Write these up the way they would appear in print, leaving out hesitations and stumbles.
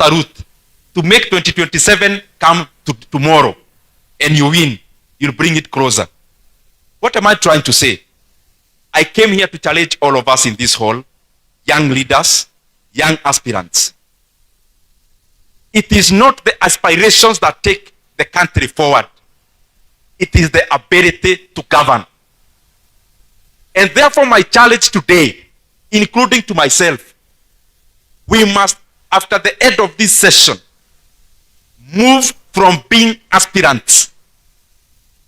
Dr. Ruth, to make 2027 come tomorrow and you win, you'll bring it closer. What am I trying to say? I came here to challenge all of us in this hall, young leaders, young aspirants. It is not the aspirations that take the country forward. It is the ability to govern. And therefore my challenge today, including to myself, we must, after the end of this session, move from being aspirants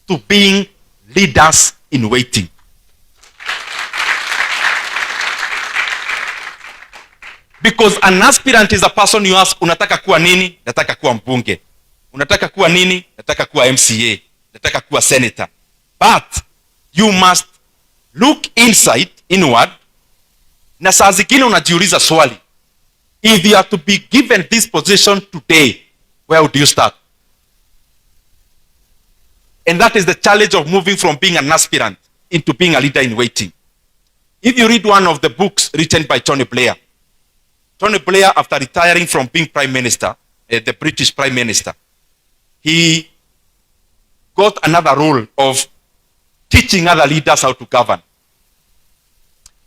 to being leaders in waiting. Because an aspirant is a person you ask, unataka kuwa nini? Nataka kuwa mbunge. Unataka kuwa nini? Nataka kuwa MCA. Nataka kuwa senator. But you must look inward, na saa zingine unajiuliza swali. If you are to be given this position today, where would you start? And that is the challenge of moving from being an aspirant into being a leader in waiting. If you read one of the books written by Tony Blair, after retiring from being prime minister, the British prime minister, he got another role of teaching other leaders how to govern.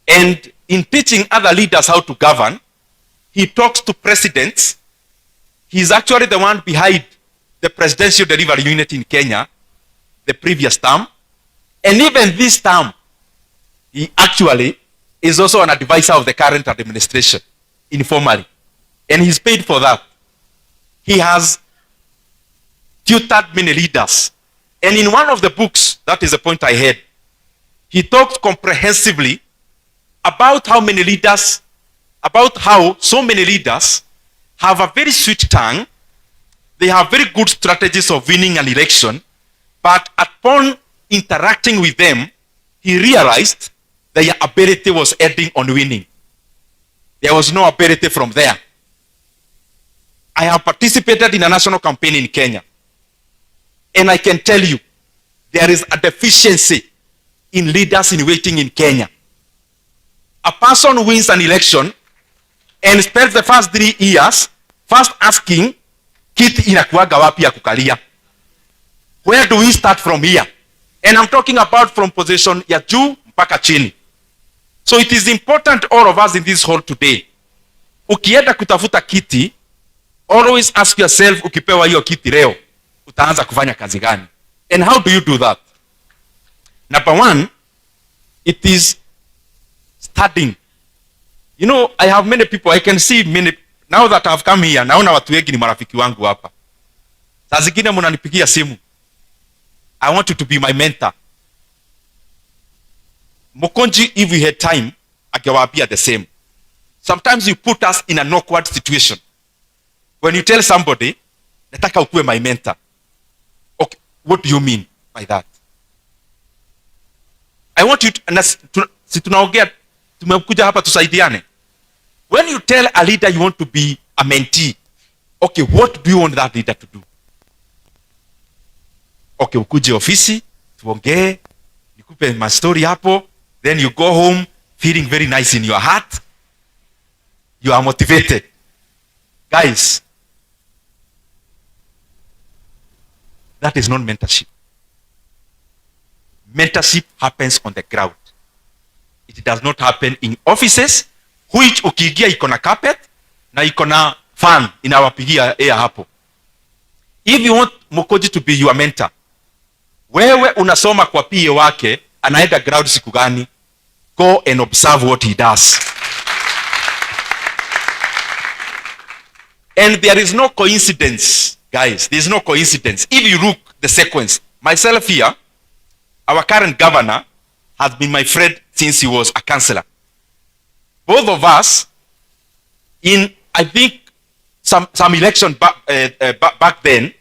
And in teaching other leaders how to govern, he talks to presidents. He's actually the one behind the presidential delivery unit in Kenya, the previous term. And even this term, he actually is also an advisor of the current administration, informally. And he's paid for that. He has tutored many leaders. And in one of the books, that is the point I had, he talked comprehensively about how so many leaders have a very sweet tongue. They have very good strategies of winning an election. But upon interacting with them, he realized their ability was ending on winning. There was no ability from there. I have participated in a national campaign in Kenya. And I can tell you, there is a deficiency in leaders in waiting in Kenya. A person wins an election and spends the first 3 years first asking, kiti inakuwaga wapi ya kukalia? Where do we start from here? And I'm talking about from position ya juu mpaka chini. So it is important, all of us in this hall today, ukienda kutafuta kiti, always ask yourself, ukipewa hiyo kiti leo, utaanza kufanya kazi gani? And how do you do that? Number one, it is studying. You know, I have many people, I can see many, now that I have come here, naona watu wengi ni marafiki wangu hapa. Saa zingine mnanipigia simu, I want you to be my mentor. Mokonji, if we had time, angewaambia the same. Sometimes you put us in an awkward situation. When you tell somebody, nataka ukuwe my mentor. Okay, what do you mean by that? I want you to, si tunaongea, tumekuja hapa tusaidiane. When you tell a leader you want to be a mentee, okay, what do you want that leader to do? Okay, ukuje ofisi, tuongee, nikupe my story hapo, then you go home feeling very nice in your heart. You are motivated. Guys, that is not mentorship. Mentorship happens on the ground. It does not happen in offices, which ukiingia iko na carpet na iko na fan inawapigia air hapo. If you want Mokoji to be your mentor, wewe unasoma kwa PA wake, anaenda ground siku gani? Go and observe what he does. And there is no coincidence, guys. There is no coincidence. If you look the sequence, myself here, our current governor has been my friend since he was a councillor. Both of us, in I think some election back then,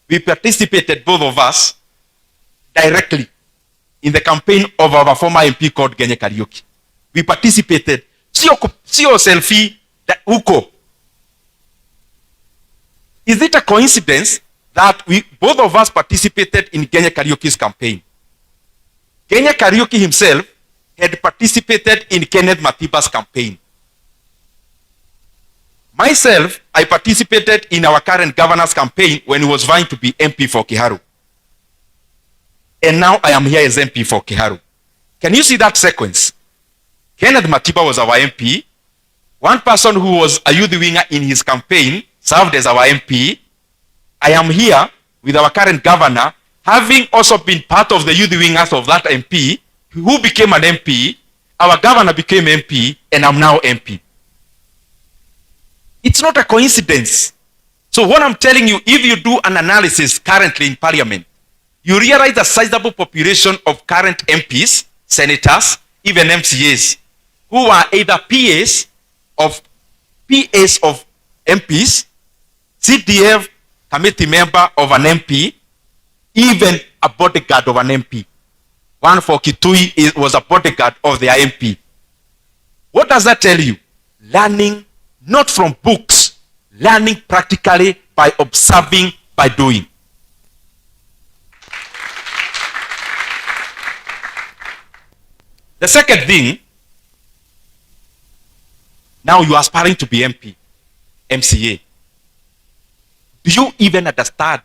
we participated, both of us, directly in the campaign of our former MP called Genye Kariuki. We participated, sio selfie, that uko. Is it a coincidence that both of us participated in Genye Kariuki's campaign? Genye Kariuki himself had participated in Kenneth Matiba's campaign. Myself, I participated in our current governor's campaign when he was vying to be MP for Kiharu. And now I am here as MP for Kiharu. Can you see that sequence? Kenneth Matiba was our MP. One person who was a youth winger in his campaign served as our MP. I am here with our current governor, having also been part of the youth wingers of that MP, who became an MP. Our governor became MP, and I'm now MP. It's not a coincidence. So what I'm telling you, if you do an analysis currently in Parliament, you realize a sizable population of current MPs, senators, even MCAs, who are either PAs of MPs, CDF committee member of an MP, even a bodyguard of an MP. One for Kitui was a bodyguard of their MP. What does that tell you? Learning not from books, learning practically by observing, by doing. The second thing, now you are aspiring to be MP, MCA. Do you even understand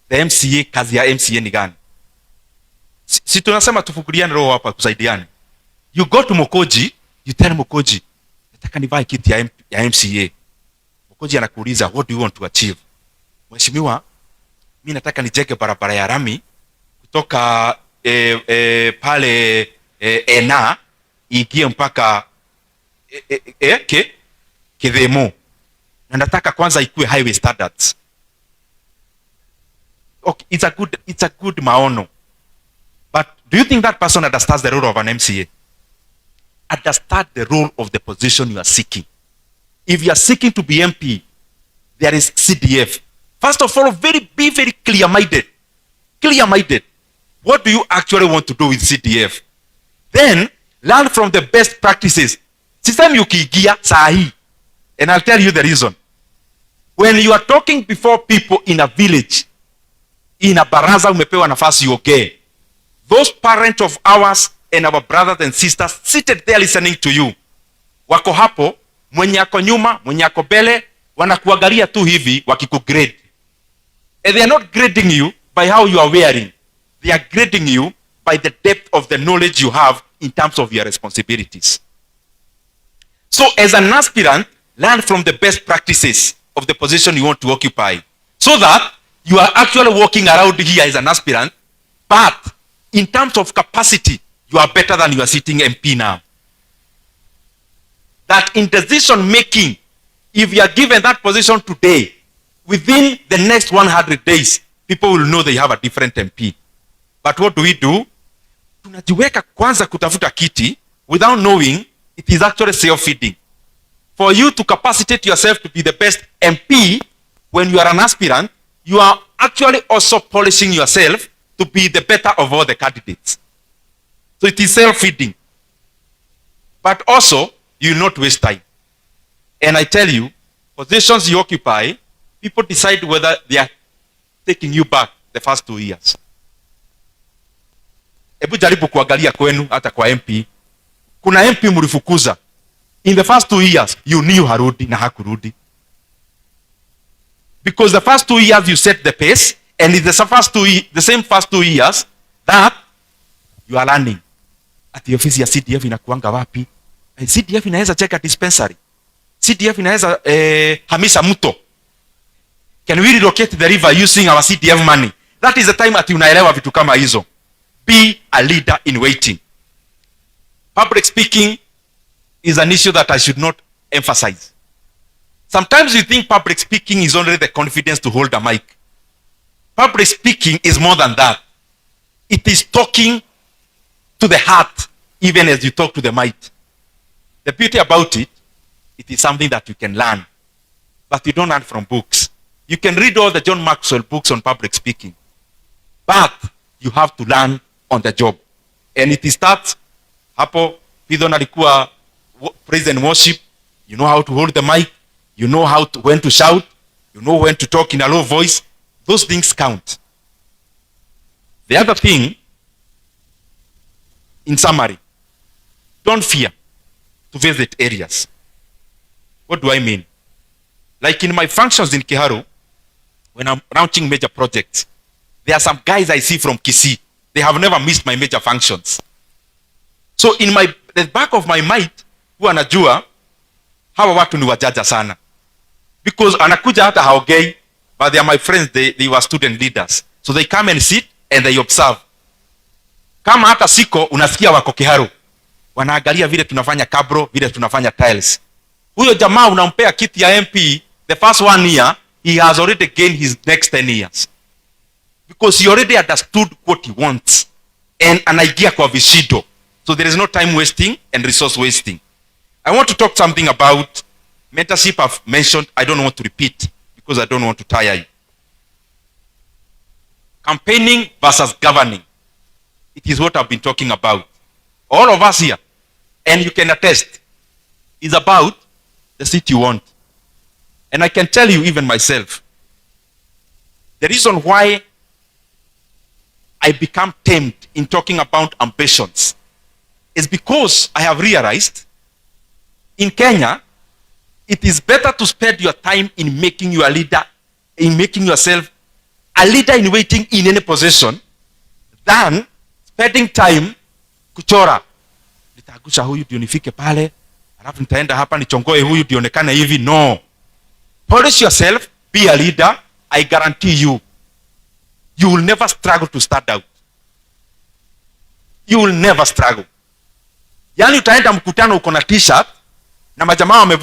the MCA, kazi ya MCA ni gani? Si tunasema tufukuliane roho hapa kusaidiane. You go to Mokoji, you tell Mokoji, nataka nivae kiti ya MCA. Mokoji anakuuliza, what do you want to achieve? Mheshimiwa, mimi nataka nijenge barabara ya rami kutoka pale Ena iingie mpaka Kidhemo. Na nataka kwanza ikuwe highway standards. Okay, it's a good maono. But do you think that person understands the role of an MCA? Understand the role of the position you are seeking. If you are seeking to be MP, there is CDF. First of all, be very clear-minded. Clear-minded. What do you actually want to do with CDF? Then, learn from the best practices. System yukiingia sahi. And I'll tell you the reason. When you are talking before people in a village, in a baraza umepewa nafasi uongee, those parents of ours and our brothers and sisters seated there listening to you, wako hapo, mwenye ako nyuma, mwenye ako mbele, wanakuangalia tu hivi wakikugrade. And they are not grading you by how you are wearing. They are grading you by the depth of the knowledge you have in terms of your responsibilities. So as an aspirant, learn from the best practices of the position you want to occupy, so that you are actually walking around here as an aspirant, but in terms of capacity, you are better than you are sitting MP now. That in decision making, if you are given that position today, within the next 100 days, people will know they have a different MP. But what do? Tunajiweka kwanza kutafuta kiti without knowing it is actually self-feeding. For you to capacitate yourself to be the best MP when you are an aspirant, you are actually also polishing yourself to be the better of all the candidates. So it is self-feeding. But also, you will not waste time. And I tell you, positions you occupy, people decide whether they are taking you back the first 2 years. Ebu jaribu kuangalia kwenu hata kwa MP. Kuna MP mlifukuza. In the first 2 years, you knew harudi na hakurudi. Because the first 2 years you set the pace, and in the same first 2 years that you are learning. Ati ofisi ya CDF inakuanga wapi? CDF inaweza cheka dispensary. CDF inaweza hamisha mto. Can we relocate the river using our CDF money? That is the time ati unaelewa vitu kama hizo. Be a leader in waiting. Public speaking is an issue that I should not emphasize. Sometimes you think public speaking is only the confidence to hold a mic. Public speaking is more than that. It is talking to the heart, even as you talk to the mic. The beauty about it, it is something that you can learn, but you don't learn from books. You can read all the John Maxwell books on public speaking, but you have to learn on the job. And it starts hapo Pidon alikuwa praise and worship. You know how to hold the mic. You know when to shout. You know when to talk in a low voice. Those things count. The other thing, in summary, don't fear to visit areas. What do I mean? Like in my functions in Kiharu, when I'm launching major projects, there are some guys I see from Kisii. They have never missed my major functions. So in the back of my mind, huwa anajua hawa watu ni wajaja sana, because anakuja hata haogei, but they are my friends. They were student leaders, so they come and sit and they observe. Kama hata siko, unasikia wako Kiharu wanaangalia vile tunafanya kabro, vile tunafanya tiles. Huyo jamaa unampea kiti ya MP, the first 1 year he has already gained his next 10 years, because he already understood what he wants and anaingia kwa vishindo. So there is no time wasting and resource wasting. I want to talk something about mentorship. I've mentioned, I don't want to repeat because I don't want to tire you. Campaigning versus governing. It is what I've been talking about. All of us here, and you can attest, is about the seat you want. And I can tell you, even myself, the reason why I become tamed in talking about ambitions is because I have realized in Kenya, it is better to spend your time in making you a leader, in making yourself a leader in waiting in any position, than spending time kuchora. Nitagusha huyu ndio nifike pale, alafu nitaenda hapa nichongoe huyu dionekane hivi. No. Polish yourself, be a leader. I guarantee you, you will never struggle to start out. You will never struggle. Yani utaenda mkutano uko na t-shirt na majamaa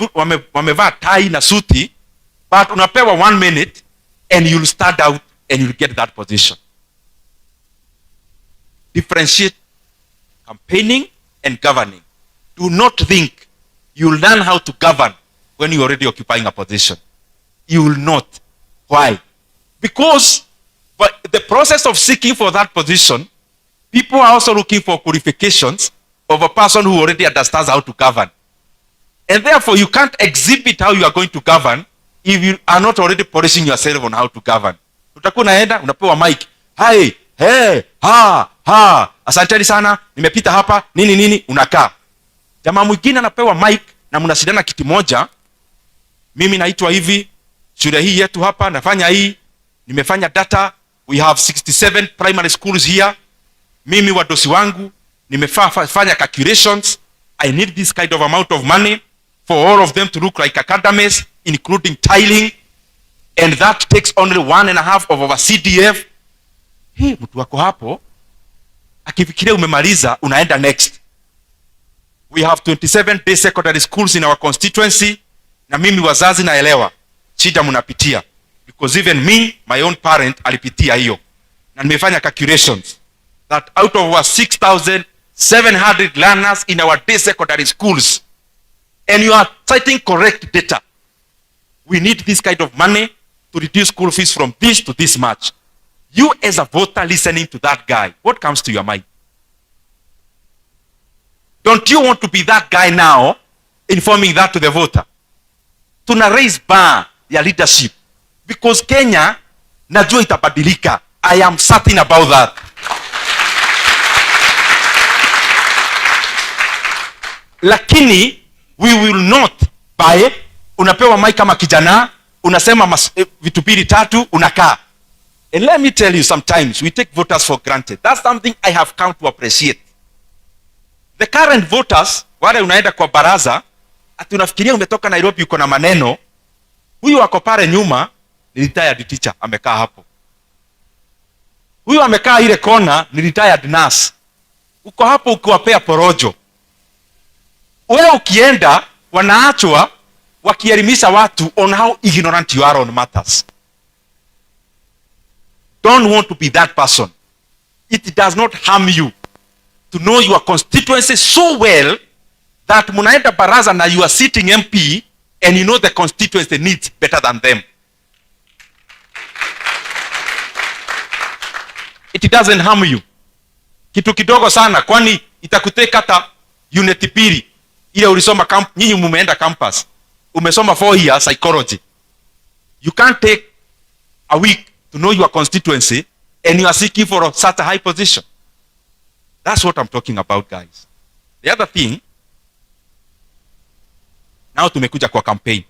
wamevaa tai na suti, but unapewa 1 minute and you'll start out and you'll get that position. Differentiate campaigning and governing. Do not think you'll learn how to govern when you're already occupying a position. You will not. Why? Because the process of seeking for that position, people are also looking for qualifications of a person who already understands how to govern. And therefore, you can't exhibit how you are going to govern if you are not already polishing yourself on how to govern. Utakuwa unaenda, unapewa mic. Hai, hey, ha, asanteni sana, nimepita hapa, nini, unakaa. Jamaa mwingine anapewa mic na mnashindana kiti moja. Mimi naitwa hivi, shule hii yetu hapa, nafanya hii, nimefanya data, we have 67 primary schools here. Mimi wadosi wangu, nimefanya calculations, I need this kind of amount of money for all of them to look like academies, including tiling, and that takes only 1.5 of our CDF. Hii mtu wako hapo akifikiria umemaliza, unaenda next. We have 27 day secondary schools in our constituency, na mimi wazazi naelewa shida mnapitia, because even me, my own parent, alipitia hiyo, na nimefanya calculations that out of our 6,700 learners in our day secondary schools, and you are citing correct data, we need this kind of money to reduce school fees from this to this much. You as a voter listening to that guy, what comes to your mind? Don't you want to be that guy now, informing that to the voter? Tuna raise bar ya leadership, because Kenya najua itabadilika. I am certain about that. Lakini we will not buy. Unapewa mic kama kijana, unasema vitu mbili tatu, unakaa. And let me tell you, sometimes we take voters for granted. That's something I have come to appreciate. The current voters, wale unaenda kwa baraza, ati unafikiria umetoka Nairobi uko na maneno, huyu wako pale nyuma ni retired teacher, amekaa hapo. Huyu amekaa ile kona ni retired nurse. Uko hapo ukiwapea porojo. Wewe ukienda, wanaachwa wakielimisha watu on how ignorant you are on matters. Don't want to be that person. It does not harm you to know your constituency so well that munaenda baraza na you are sitting MP and you know the constituency needs better than them. It doesn't harm you. Kitu kidogo sana, kwani itakuteka hata unit pili ile ulisoma nyinyi mumeenda campus. Umesoma 4 years psychology. You can't take a week to know your constituency and you are seeking for such a high position. That's what I'm talking about, guys. The other thing, now tumekuja kwa campaign.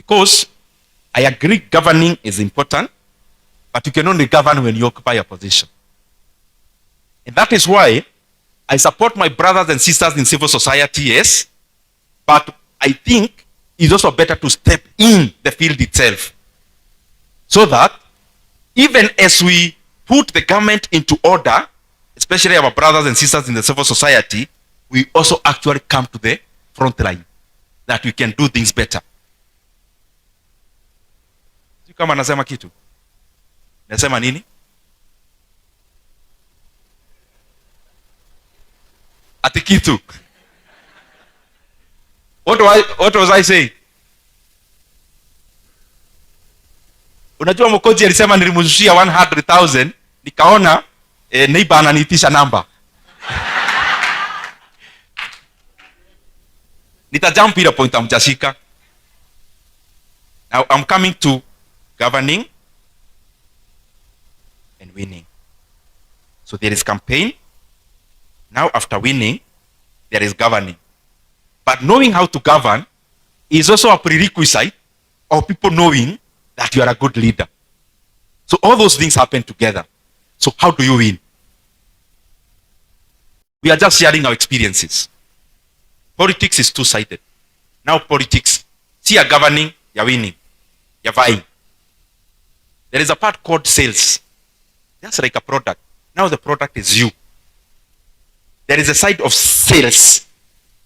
course, I agree governing is important, but you can only govern when you occupy a position. And that is why I support my brothers and sisters in civil society, yes, but I think it's also better to step in the field itself, so that even as we put the government into order, especially our brothers and sisters in the civil society, we also actually come to the front line, that we can do things better. Kama nasema kitu, nasema nini? Ati kitu. What was I saying? Unajua Mwokozi alisema nilimzushia 100,000, nikaona neighbor ananiitisha namba. Nitajump ile point amjashika. Now I'm coming to governing and winning. So there is campaign. Now after winning, there is governing. But knowing how to govern is also a prerequisite of people knowing that you are a good leader. So all those things happen together. So how do you win? We are just sharing our experiences. Politics is two-sided. Now politics, see, you're governing, you're winning, you're vying. There is a part called sales. That's like a product. Now the product is you. There is a side of sales.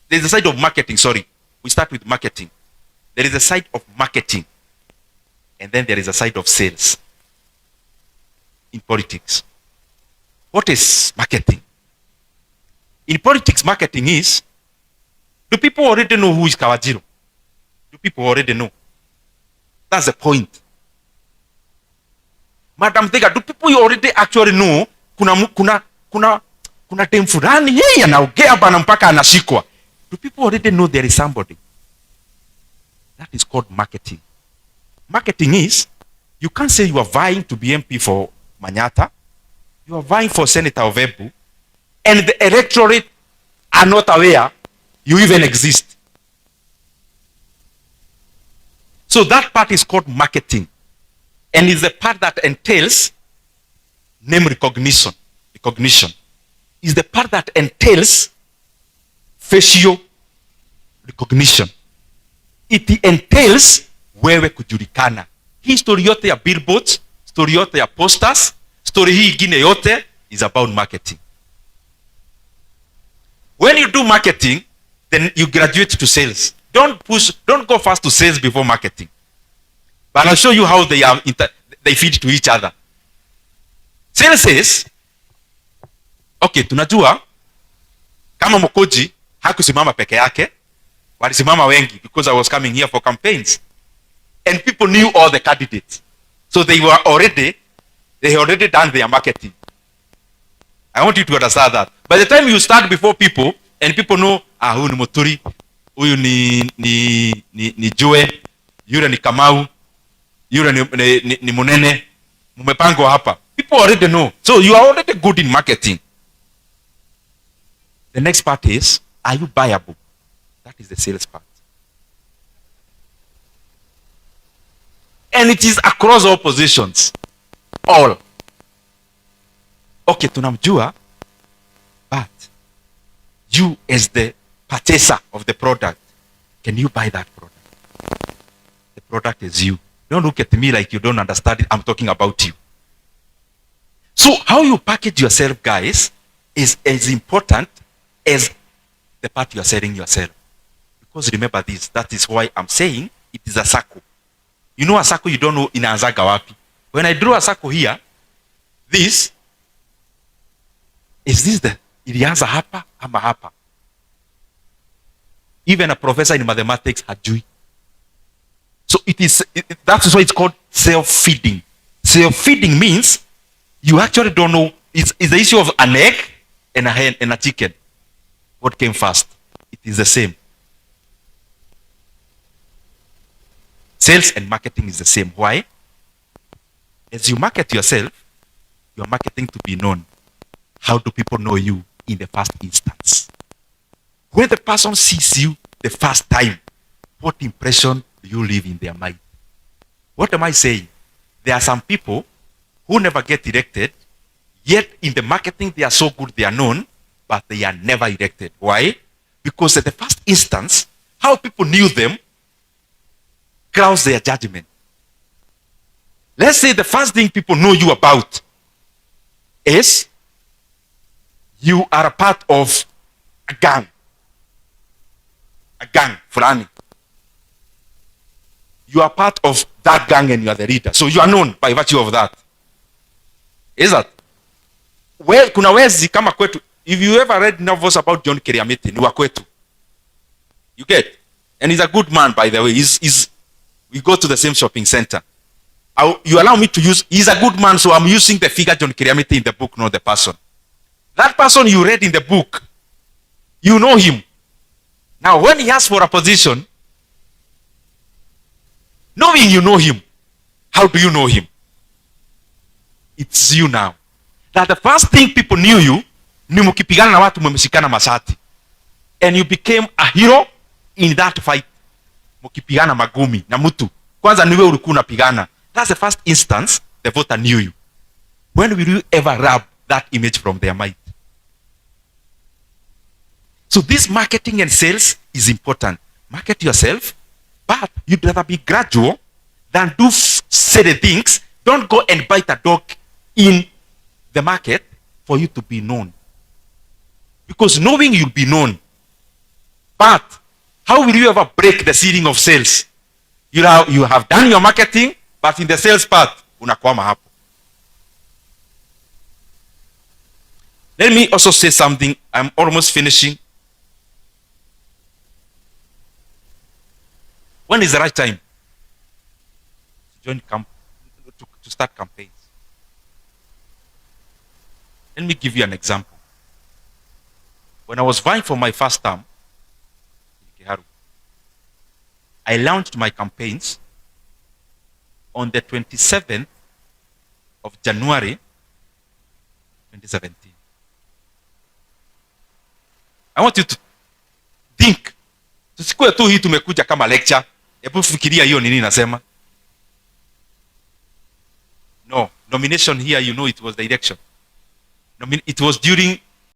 There is a side of marketing, sorry. We start with marketing. There is a side of marketing. And then there is a side of sales in politics. What is marketing? In politics, marketing is, do people already know who is Kawajiro? Do people already know? That's the point. Madam Thega, do people already actually know kuna dem fulani yeye anaongea bana mpaka anashikwa? Do people already know there is somebody? That is called marketing. Marketing is, you can't say you are vying to be MP for Manyata, you are vying for Senator of Embu, and the electorate are not aware you even exist. So that part is called marketing, and is the part that entails name recognition. Recognition is the part that entails facial recognition. It entails wewe kujulikana. Hii story yote ya billboards, story yote ya posters, story hii ingine yote is about marketing. When you do marketing, then you graduate to sales. Don't go fast to sales before marketing. But I'll show you how they feed to each other. Sales says, okay, tunajua kama Mwokozi hakusimama peke yake, walisimama wengi, because I was coming here for campaigns. And people knew all the candidates. So they had already done their marketing. I want you to understand that. By the time you start before people, and people know, huyu ni Muturi, huyu ni Joe, yule ni Kamau, yule ni Munene, mumepangwa hapa. People already know. So you are already good in marketing. The next part is, are you buyable? That is the sales part. And it is across all positions. All. Okay, tunamjua, but you as the purchaser of the product, can you buy that product? The product is you. Don't look at me like you don't understand it. I'm talking about you. So how you package yourself, guys, is as important as the part you are selling yourself. Because remember this, that is why I'm saying it is a circle. You know a circle, you don't know inaanzaga wapi. When I draw a circle here, this the ilianza hapa ama hapa. Even a professor in mathematics hajui. So that's why it's called self-feeding. Self-feeding means you actually don't know. It's the issue of an egg and a hen and a chicken. What came first? It is the same. Sales and marketing is the same. Why? As you market yourself, you are marketing to be known. How do people know you in the first instance? When the person sees you the first time, what impression do you leave in their mind? What am I saying? There are some people who never get elected, yet in the marketing they are so good, they are known, but they are never elected. Why? Because at the first instance, how people knew them clouds their judgment. Let's say the first thing people know you about is you are a part of a gang. A gang, fulani. You are part of that gang and you are the leader. So you are known by virtue of that. Is that? Well, kuna wezi kama kwetu. If you ever read novels about John Keriamiti, ni wa kwetu. You get? And he's a good man, by the way. We go to the same shopping center. You allow me to use, he's a good man, so I'm using the figure John Keriamiti in the book, not the person. That person you read in the book, you know him. Now, when he asks for a position, knowing you know him, how do you know him? It's you now. That the first thing people knew you, ni mukipigana na watu mmeshikana mashati. And you became a hero in that fight. Mukipigana magumi na mtu. Kwanza niwe ulikuwa unapigana. That's the first instance the voter knew you. When will you ever rub that image from their mind? So this marketing and sales is important. Market yourself, but you'd rather be gradual than do silly things. Don't go and bite a dog in the market for you to be known. Because knowing you'll be known. But how will you ever break the ceiling of sales? You have done your marketing, but in the sales part, unakwama hapo. Let me also say something. I'm almost finishing. When is the right time to join to start campaigns? Let me give you an example. When I was vying for my first term in Kiharu, I launched my campaigns on the 27th of January 2017. I want you to think. Tusikue tu hii tumekuja kama lecture. Hebu fikiria hiyo nini nasema. No, nomination here, you know, it was the election. It was during